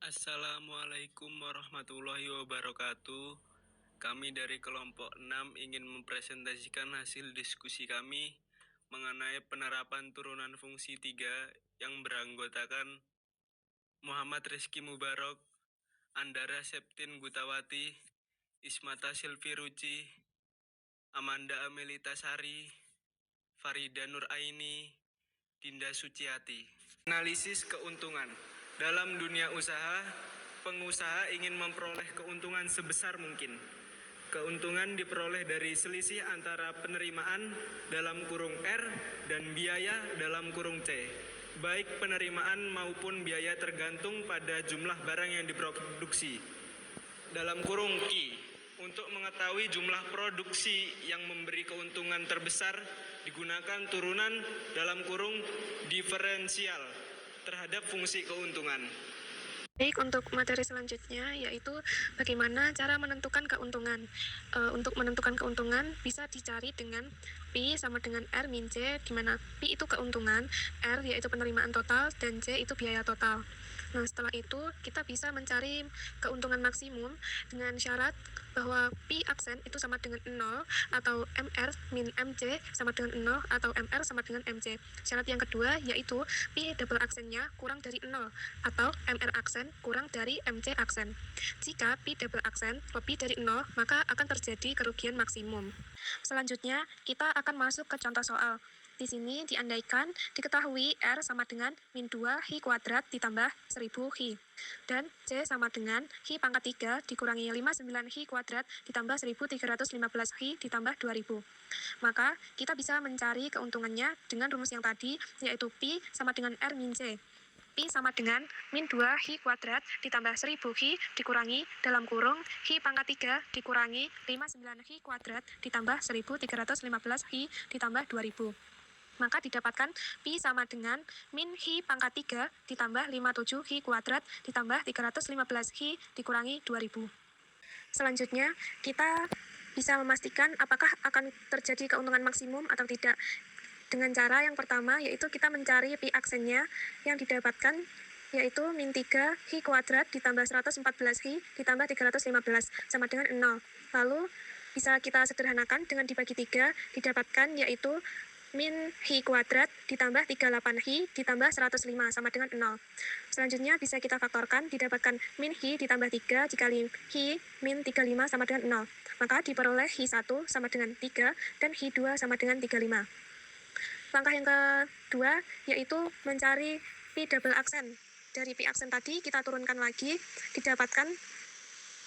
Assalamualaikum warahmatullahi wabarakatuh. Kami dari kelompok 6 ingin mempresentasikan hasil diskusi kami mengenai penerapan turunan fungsi 3 yang beranggotakan Muhammad Rizky Mubarok, Andara Septin Gutawati, Ismata Silvi Ruci, Amanda Amelita Sari, Farida Nur Aini, Dinda Suciati. Analisis keuntungan. Dalam dunia usaha, pengusaha ingin memperoleh keuntungan sebesar mungkin. Keuntungan diperoleh dari selisih antara penerimaan dalam kurung R dan biaya dalam kurung C. Baik penerimaan maupun biaya tergantung pada jumlah barang yang diproduksi. Dalam kurung Q. Untuk mengetahui jumlah produksi yang memberi keuntungan terbesar, digunakan turunan dalam kurung diferensial terhadap fungsi keuntungan. Baik, untuk materi selanjutnya yaitu bagaimana cara menentukan keuntungan. Untuk menentukan keuntungan bisa dicari dengan P sama dengan R min C, di mana P itu keuntungan, R yaitu penerimaan total, dan C itu biaya total. Nah, setelah itu kita bisa mencari keuntungan maksimum dengan syarat bahwa P aksen itu sama dengan 0 atau MR min MC sama dengan 0 atau MR sama dengan MC. Syarat yang kedua yaitu P double aksennya kurang dari 0 atau MR aksen kurang dari MC aksen. Jika P double aksen lebih dari 0, maka akan terjadi kerugian maksimum. Selanjutnya, kita akan masuk ke contoh soal. Di sini diandaikan diketahui R sama dengan min 2 Hi kuadrat ditambah 1000 Hi. Dan C sama dengan Hi pangkat 3 dikurangi 59 Hi kuadrat ditambah 1315 Hi ditambah 2000. Maka kita bisa mencari keuntungannya dengan rumus yang tadi, yaitu Pi sama dengan R min C. Pi sama dengan min 2 Hi kuadrat ditambah 1000 Hi dikurangi dalam kurung Hi pangkat 3 dikurangi 59 Hi kuadrat ditambah 1315 Hi ditambah 2000. Maka didapatkan Pi sama dengan min Hi pangkat 3 ditambah 57 Hi kuadrat ditambah 315 Hi dikurangi 2000. Selanjutnya, kita bisa memastikan apakah akan terjadi keuntungan maksimum atau tidak. Dengan cara yang pertama, yaitu kita mencari Pi aksennya yang didapatkan yaitu min 3 Hi kuadrat ditambah 114 Hi ditambah 315 sama dengan 0. Lalu bisa kita sederhanakan dengan dibagi 3, didapatkan yaitu min Hi kuadrat ditambah 38 Hi ditambah 105 sama dengan 0. Selanjutnya bisa kita faktorkan, didapatkan min Hi ditambah 3 dikali Hi min 35 sama dengan 0. Maka diperoleh Hi 1 sama dengan 3 dan Hi 2 sama dengan 35. Langkah yang kedua yaitu mencari Pi double aksen. Dari Pi aksen tadi kita turunkan lagi, didapatkan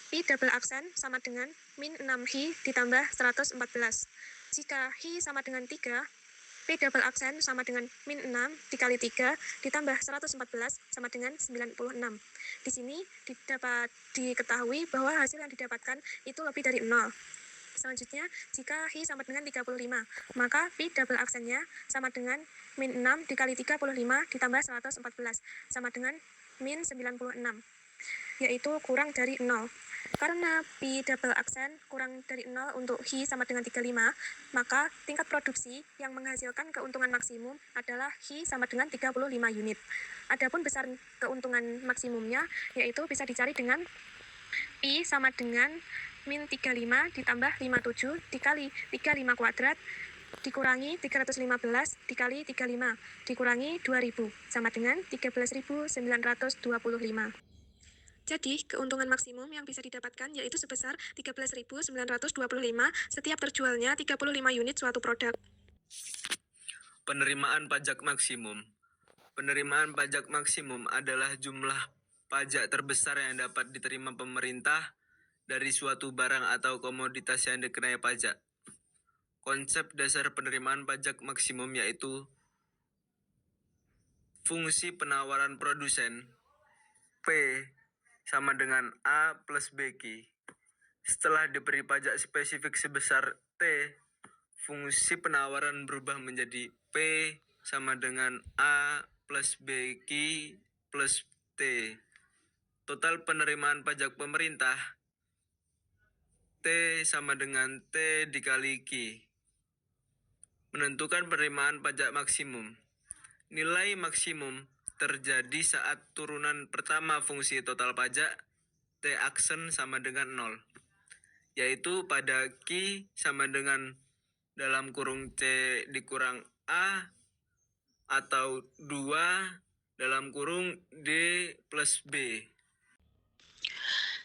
Pi double aksen sama dengan min 6 Hi ditambah 114. Jika Hi sama dengan 3, P double aksen sama dengan min 6 dikali 3 ditambah 114 sama dengan 96. Di sini dapat diketahui bahwa hasil yang didapatkan itu lebih dari 0. Selanjutnya, jika Hi sama dengan 35, maka P double aksennya sama dengan min 6 dikali 35 ditambah 114 sama dengan min 96, yaitu kurang dari 0. Karena Pi double aksen kurang dari 0 untuk Hi sama dengan 35, maka tingkat produksi yang menghasilkan keuntungan maksimum adalah Hi sama dengan 35 unit. Adapun besar keuntungan maksimumnya yaitu bisa dicari dengan Pi sama dengan min 35 ditambah 57 dikali 35 kuadrat dikurangi 315 dikali 35 dikurangi 2000 sama dengan 13.925. Jadi, keuntungan maksimum yang bisa didapatkan yaitu sebesar 13.925 setiap terjualnya 35 unit suatu produk. Penerimaan pajak maksimum. Penerimaan pajak maksimum adalah jumlah pajak terbesar yang dapat diterima pemerintah dari suatu barang atau komoditas yang dikenai pajak. Konsep dasar penerimaan pajak maksimum yaitu fungsi penawaran produsen P sama dengan A plus BQ. Setelah diberi pajak spesifik sebesar T, fungsi penawaran berubah menjadi P sama dengan A plus BQ plus T. Total penerimaan pajak pemerintah T sama dengan T dikali Q. Menentukan penerimaan pajak maksimum. Nilai maksimum terjadi saat turunan pertama fungsi total pajak T aksen sama dengan 0, yaitu pada Q sama dengan dalam kurung C dikurang A atau 2 dalam kurung D plus B.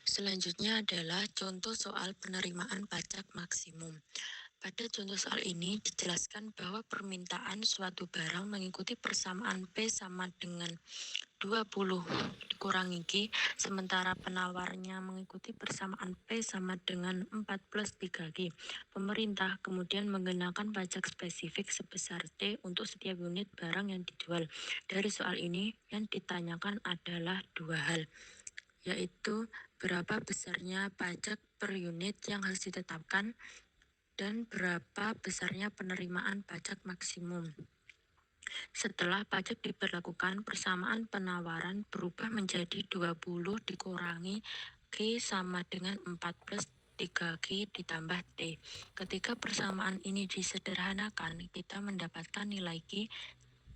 Selanjutnya adalah contoh soal penerimaan pajak maksimum. Pada contoh soal ini dijelaskan bahwa permintaan suatu barang mengikuti persamaan P sama dengan 20 dikurangi Q, sementara penawarnya mengikuti persamaan P sama dengan 4 plus 3Q. Pemerintah kemudian mengenakan pajak spesifik sebesar T untuk setiap unit barang yang dijual. Dari soal ini yang ditanyakan adalah dua hal, yaitu berapa besarnya pajak per unit yang harus ditetapkan dan berapa besarnya penerimaan pajak maksimum. Setelah pajak diberlakukan, persamaan penawaran berubah menjadi 20 dikurangi Q sama dengan 4 plus 3Q ditambah T. Ketika persamaan ini disederhanakan, kita mendapatkan nilai Q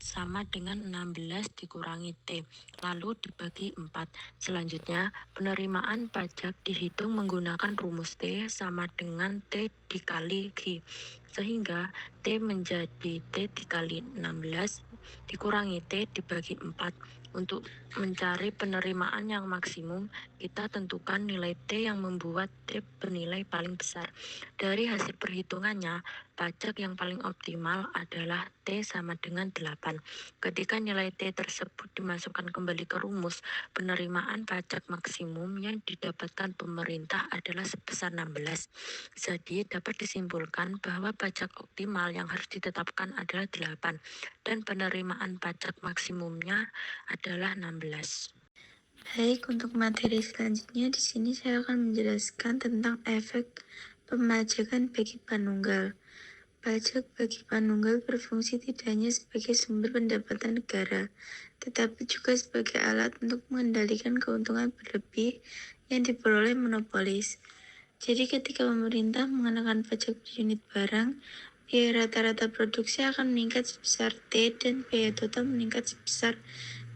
sama dengan 16 dikurangi T, lalu dibagi 4. Selanjutnya, penerimaan pajak dihitung menggunakan rumus T sama dengan T dikali Q, sehingga T menjadi T dikali 16 dikurangi T dibagi 4. Untuk mencari penerimaan yang maksimum, kita tentukan nilai T yang membuat T bernilai paling besar. Dari hasil perhitungannya, pajak yang paling optimal adalah T sama dengan 8. Ketika nilai T tersebut dimasukkan kembali ke rumus, penerimaan pajak maksimum yang didapatkan pemerintah adalah sebesar 16. Jadi dapat disimpulkan bahwa pajak optimal yang harus ditetapkan adalah 8 dan penerimaan pajak maksimumnya adalah 16. Baik, untuk materi selanjutnya di sini saya akan menjelaskan tentang efek pemajakan bagi panunggal. Pajak bagi panunggal berfungsi tidak hanya sebagai sumber pendapatan negara, tetapi juga sebagai alat untuk mengendalikan keuntungan berlebih yang diperoleh monopolis. Jadi ketika pemerintah mengenakan pajak per unit barang, biaya rata-rata produksi akan meningkat sebesar T dan biaya total meningkat sebesar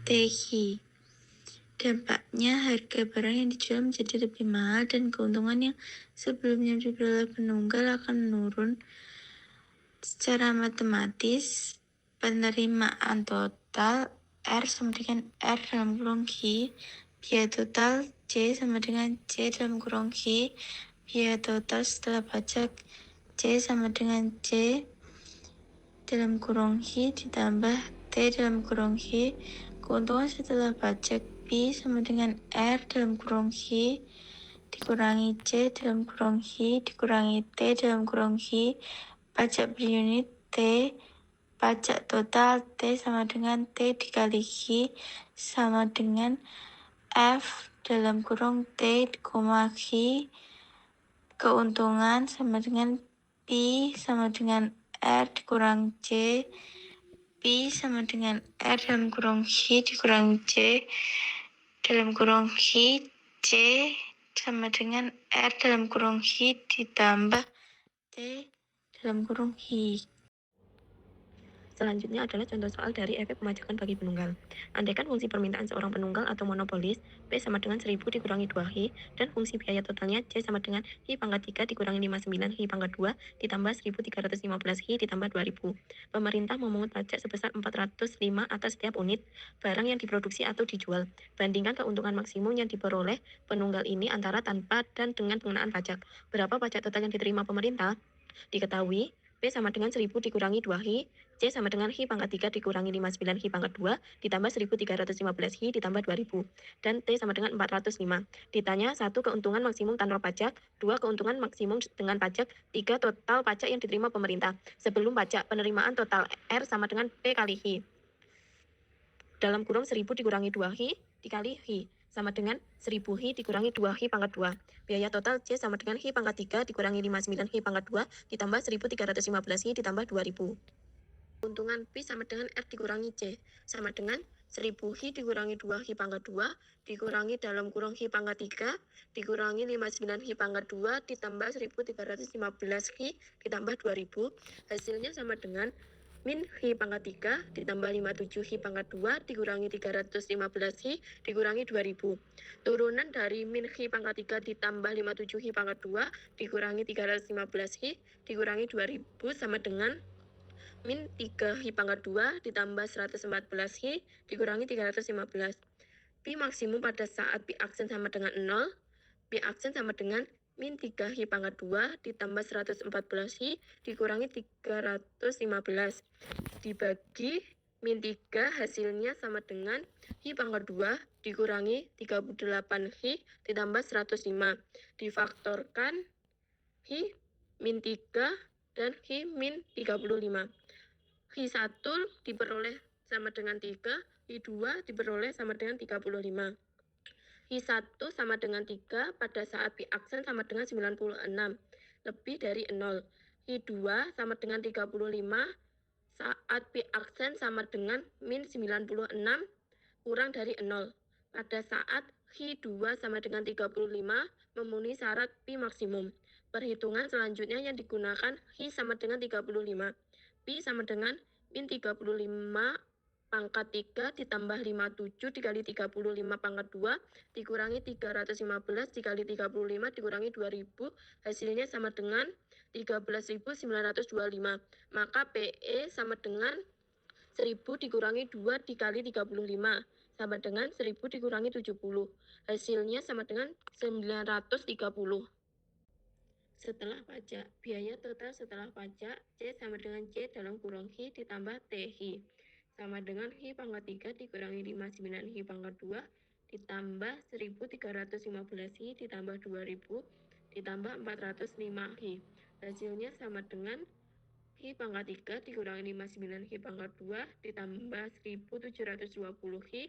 TI. Dampaknya harga barang yang dijual menjadi lebih mahal dan keuntungan yang sebelumnya diperoleh penunggal akan menurun. Secara matematis, penerimaan total R sama dengan R dalam kurung Q, biaya total C sama dengan C dalam kurung Q, biaya total setelah pajak C sama dengan C dalam kurung Q ditambah T dalam kurung Q, keuntungan setelah pajak P sama dengan R dalam kurung Q dikurangi C dalam kurung Q dikurangi T dalam kurung Q, pajak per unit T, pajak total T sama dengan T dikali Q sama dengan F dalam kurung T, Q, keuntungan sama dengan P sama dengan R dikurang C, P sama dengan R dalam kurung Q dikurang C dalam kurung Q, C sama dengan R dalam kurung Q ditambah T dalam kurung Q. Selanjutnya adalah contoh soal dari efek pemajakan bagi penunggal. Andaikan fungsi permintaan seorang penunggal atau monopolis P sama dengan 1000 dikurangi 2Hi dan fungsi biaya totalnya C sama dengan Hi pangkat 3 dikurangi 59 Hi pangkat 2 ditambah 1315 Hi ditambah 2000. Pemerintah memungut pajak sebesar 405 atas setiap unit barang yang diproduksi atau dijual. Bandingkan keuntungan maksimum yang diperoleh penunggal ini antara tanpa dan dengan pengenaan pajak. Berapa pajak total yang diterima pemerintah? Diketahui P sama dengan 1000 dikurangi 2Hi, C sama dengan Hi pangkat 3 dikurangi 59 Hi pangkat 2 ditambah 1315 Hi ditambah 2000 dan T sama dengan 405. Ditanya 1 keuntungan maksimum tanpa pajak, 2 keuntungan maksimum dengan pajak, 3 total pajak yang diterima pemerintah. Sebelum pajak, penerimaan total R sama dengan P kali Hi. Dalam kurung 1000 dikurangi 2Hi dikali Hi sama dengan 1000 Hi dikurangi 2 Hi pangkat 2. Biaya total C sama dengan Hi pangkat 3 dikurangi 59 Hi pangkat 2 ditambah 1315 Hi ditambah 2000. Keuntungan P sama dengan R dikurangi C sama dengan 1000 Hi dikurangi 2 Hi pangkat 2 dikurangi dalam kurung Hi pangkat 3 dikurangi 59 Hi pangkat 2 ditambah 1315 Hi ditambah 2000. Hasilnya sama dengan min Hi pangkat 3 ditambah 57 Hi pangkat 2 dikurangi 315 Hi dikurangi 2000. Turunan dari min Hi pangkat 3 ditambah 57 Hi pangkat 2 dikurangi 315 Hi dikurangi 2000 sama dengan min 3 Hi pangkat 2 ditambah 114 Hi dikurangi 315. Pi maksimum pada saat Pi aksen sama dengan 0, Pi aksen sama dengan min 3 Hi pangkat 2 ditambah 114 Hi dikurangi 315. Dibagi min 3 hasilnya sama dengan Hi pangkat 2 dikurangi 38 Hi ditambah 105. Difaktorkan Hi min 3 dan Hi min 35. Hi 1 diperoleh sama dengan 3, Hi 2 diperoleh sama dengan 35. Hi 1 sama dengan 3 pada saat Pi aksen sama dengan 96, lebih dari 0. Hi 2 sama dengan 35 saat Pi aksen sama dengan min 96 kurang dari 0. Pada saat Hi 2 sama dengan 35 memenuhi syarat Pi maksimum. Perhitungan selanjutnya yang digunakan Hi sama dengan 35. Pi sama dengan min 35 pangkat 3 ditambah 57 dikali 35 pangkat 2 dikurangi 315 dikali 35 dikurangi 2000 hasilnya sama dengan 13.925. Maka PE sama dengan 1000 dikurangi 2 dikali 35 sama dengan 1000 dikurangi 70. Hasilnya sama dengan 930. Setelah pajak, biaya total setelah pajak C sama dengan C dalam kurung Hi ditambah THI sama dengan Hi pangkat 3 dikurangi 59 Hi pangkat 2 ditambah 1315 Hi ditambah 2000 ditambah 405 Hi. Hasilnya sama dengan Hi pangkat 3 dikurangi 59 Hi pangkat 2 ditambah 1720 Hi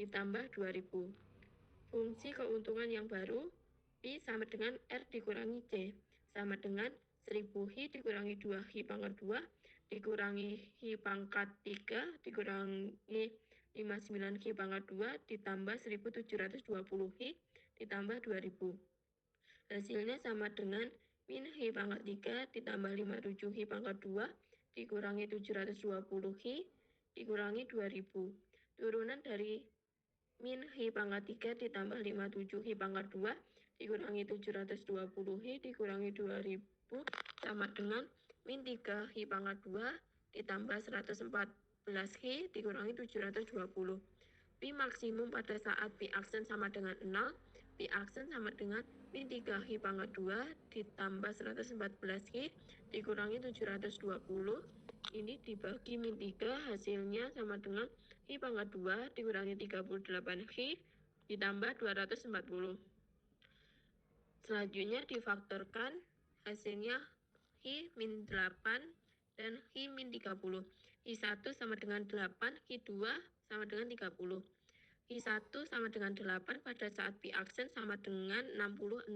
ditambah 2000. Fungsi keuntungan yang baru Pi sama dengan R dikurangi C sama dengan 1000 Hi dikurangi 2 Hi pangkat 2 dikurangi Hi pangkat 3 dikurangi 59 Hi pangkat 2 ditambah 1720 Hi ditambah 2000. Hasilnya sama dengan min Hi pangkat 3 ditambah 57 Hi pangkat 2 dikurangi 720 Hi dikurangi 2000. Turunan dari min Hi pangkat 3 ditambah 57 Hi pangkat 2 dikurangi 720 Hi dikurangi 2000 sama dengan min 3 Hi pangkat 2 ditambah 114 Hi dikurangi 720. Pi maksimum pada saat Pi aksen sama dengan 0, Pi aksen sama dengan min 3 Hi pangkat 2 ditambah 114 Hi dikurangi 720. Ini dibagi min 3 hasilnya sama dengan Hi pangkat 2 dikurangi 38 Hi ditambah 240. Selanjutnya difaktorkan hasilnya Hi min 8 dan Hi min 30. Hi 1 sama dengan 8, Hi 2 sama dengan 30. Hi 1 sama dengan 8 pada saat Pi aksen sama dengan 66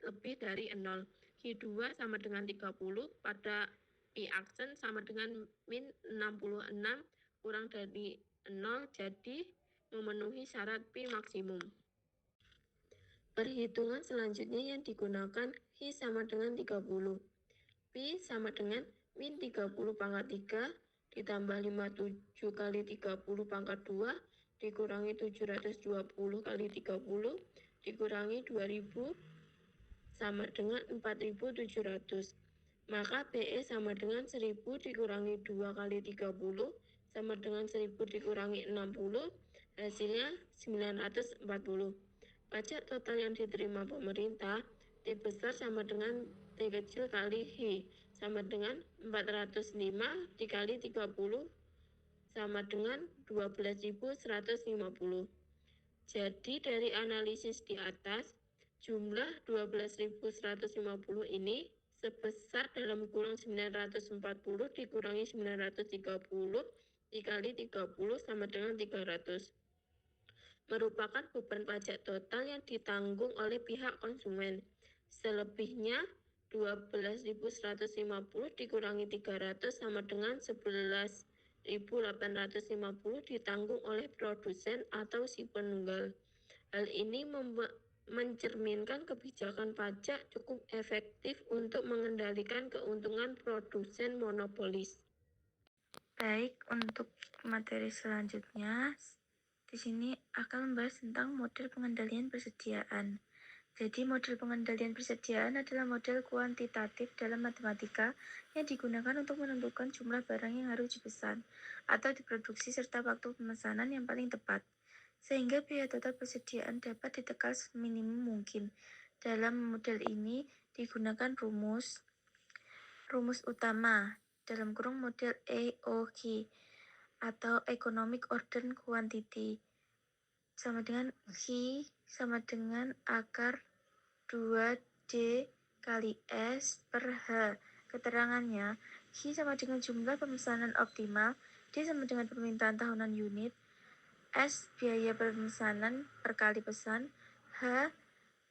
lebih dari 0. Hi 2 sama dengan 30 pada Pi aksen sama dengan min 66 kurang dari 0 jadi memenuhi syarat Pi maksimum. Perhitungan selanjutnya yang digunakan Hi sama dengan 30. Pi sama dengan min 30 pangkat 3 ditambah 57 kali 30 pangkat 2 dikurangi 720 kali 30 dikurangi 2000 sama dengan 4700. Maka PE sama dengan 1000 dikurangi 2 kali 30 sama dengan 1000 dikurangi 60 hasilnya 940. Pajak total yang diterima pemerintah T besar sama dengan T kecil kali Hi sama dengan 405 dikali 30 sama dengan 12.150. Jadi dari analisis di atas, jumlah 12.150 ini sebesar dalam kurung 940 dikurangi 930 dikali 30 sama dengan 300. Merupakan beban pajak total yang ditanggung oleh pihak konsumen. Selebihnya 12.150 dikurangi 300 sama dengan 11.850 ditanggung oleh produsen atau si penunggal. Hal ini mencerminkan kebijakan pajak cukup efektif untuk mengendalikan keuntungan produsen monopolis. Baik, untuk materi selanjutnya, di sini akan membahas tentang model pengendalian persediaan. Jadi, model pengendalian persediaan adalah model kuantitatif dalam matematika yang digunakan untuk menentukan jumlah barang yang harus dipesan atau diproduksi serta waktu pemesanan yang paling tepat, sehingga biaya total persediaan dapat ditekan seminimum mungkin. Dalam model ini digunakan rumus utama dalam kurung model EOQ atau Economic Order Quantity sama dengan Q sama dengan akar 2D kali S per H. Keterangannya, Q sama dengan jumlah pemesanan optimal, D sama dengan permintaan tahunan unit, S biaya pemesanan per kali pesan, H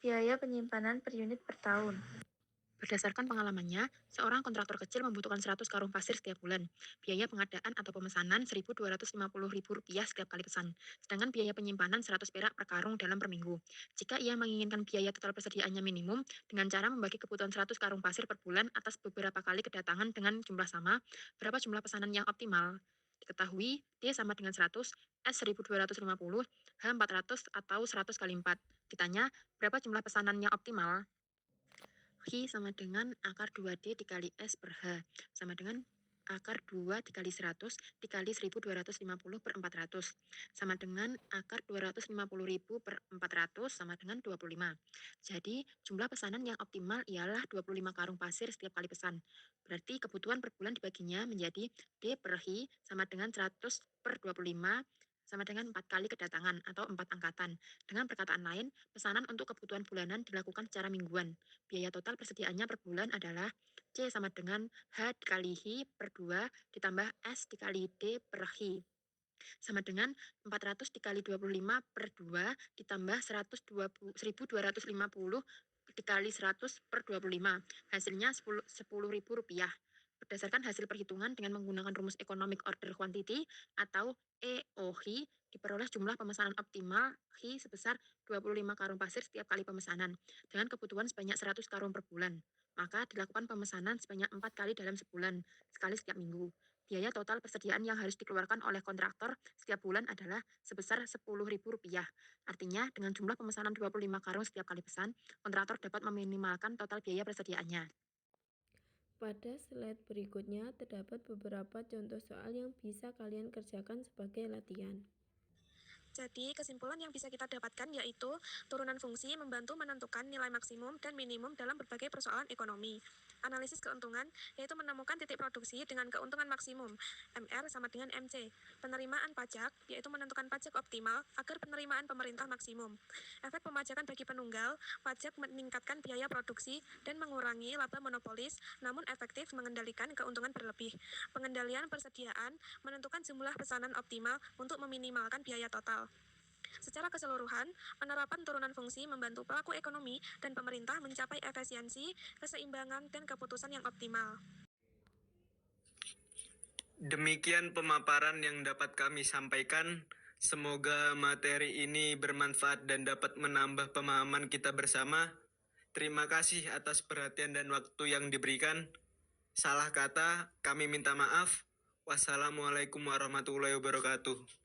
biaya penyimpanan per unit per tahun. Berdasarkan pengalamannya, seorang kontraktor kecil membutuhkan 100 karung pasir setiap bulan. Biaya pengadaan atau pemesanan Rp1.250.000 setiap kali pesan. Sedangkan biaya penyimpanan 100 perak per karung dalam per minggu. Jika ia menginginkan biaya total persediaannya minimum, dengan cara membagi kebutuhan 100 karung pasir per bulan atas beberapa kali kedatangan dengan jumlah sama, berapa jumlah pesanan yang optimal? Diketahui, D sama dengan 100, S 1.250, H 400 atau 100 kali 4. Ditanya, berapa jumlah pesanan yang optimal? Q sama dengan akar 2D dikali S per H, sama dengan akar 2 dikali 100 dikali 1.250 per 400, sama dengan akar 250.000 per 400 sama dengan 25. Jadi, jumlah pesanan yang optimal ialah 25 karung pasir setiap kali pesan. Berarti kebutuhan per bulan dibaginya menjadi D per Q sama dengan 100 per 25 sama dengan 4 kali kedatangan atau 4 angkatan. Dengan perkataan lain, pesanan untuk kebutuhan bulanan dilakukan secara mingguan. Biaya total persediaannya per bulan adalah C sama dengan H dikali Hi per 2 ditambah S dikali D per Hi. Sama dengan 400 dikali 25 per 2 ditambah 1.250 dikali 100 per 25. Hasilnya Rp10.000. Berdasarkan hasil perhitungan dengan menggunakan rumus Economic Order Quantity atau EOQ, diperoleh jumlah pemesanan optimal Q sebesar 25 karung pasir setiap kali pemesanan dengan kebutuhan sebanyak 100 karung per bulan. Maka dilakukan pemesanan sebanyak 4 kali dalam sebulan, sekali setiap minggu. Biaya total persediaan yang harus dikeluarkan oleh kontraktor setiap bulan adalah sebesar Rp10.000. Artinya, dengan jumlah pemesanan 25 karung setiap kali pesan, kontraktor dapat meminimalkan total biaya persediaannya. Pada slide berikutnya terdapat beberapa contoh soal yang bisa kalian kerjakan sebagai latihan. Jadi, kesimpulan yang bisa kita dapatkan yaitu turunan fungsi membantu menentukan nilai maksimum dan minimum dalam berbagai persoalan ekonomi. Analisis keuntungan yaitu menemukan titik produksi dengan keuntungan maksimum, MR sama dengan MC. Penerimaan pajak yaitu menentukan pajak optimal agar penerimaan pemerintah maksimum. Efek pemajakan bagi penunggal, pajak meningkatkan biaya produksi dan mengurangi laba monopolis, namun efektif mengendalikan keuntungan berlebih. Pengendalian persediaan menentukan jumlah pesanan optimal untuk meminimalkan biaya total. Secara keseluruhan, penerapan turunan fungsi membantu pelaku ekonomi dan pemerintah mencapai efisiensi, keseimbangan, dan keputusan yang optimal. Demikian pemaparan yang dapat kami sampaikan. Semoga materi ini bermanfaat dan dapat menambah pemahaman kita bersama. Terima kasih atas perhatian dan waktu yang diberikan. Salah kata, kami minta maaf. Wassalamualaikum warahmatullahi wabarakatuh.